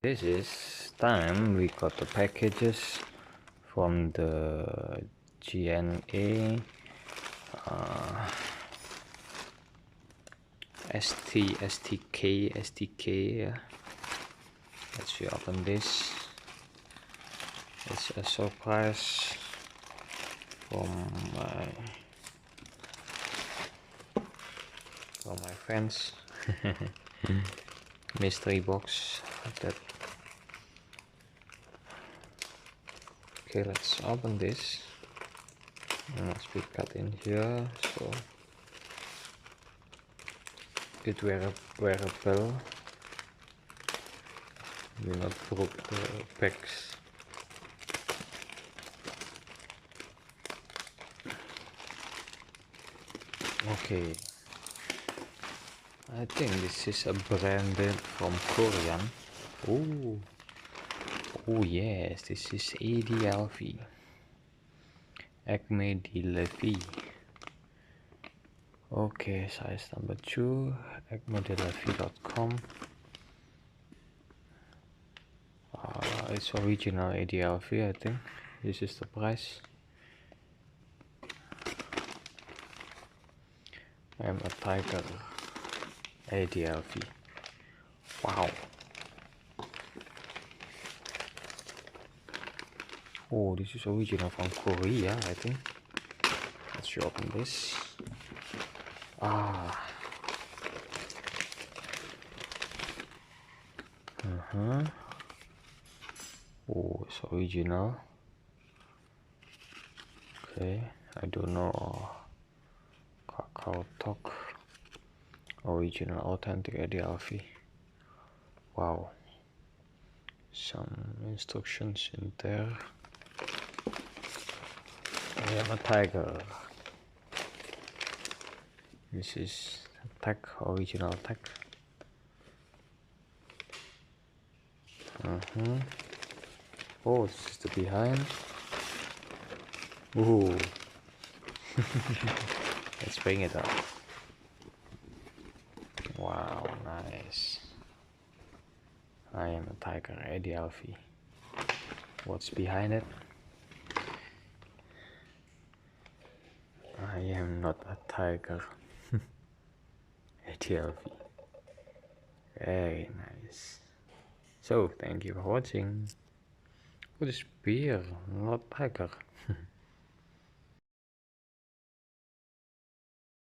This is time we got the packages from the GNA STK. Let's open this. It's a surprise from my friends. Mystery box like that. Okay, let's open this. It must be cut in here, so it wearable. Do not broke the packs. Okay, I think this is a branded from Korean. Oh yes, this is Adlv. Acme De La Vie. Okay, size number 2, acmedelavie.com. It's original Adlv, I think. This is the price. I am a tiger. Adlv. Wow. Oh, this is original from Korea, I think. Let's open this. Oh, it's original. Okay, I don't know. Kakao Talk. Original, authentic Adlv. Wow. Some instructions in there. I am a tiger. This is tag, original tag. Oh, this is the behind. Ooh. Let's bring it up. Wow, nice. I am a tiger, Adlv. What's behind it? I am not a tiger. Adlv. Very nice. So, thank you for watching. Oh, this beer, not tiger.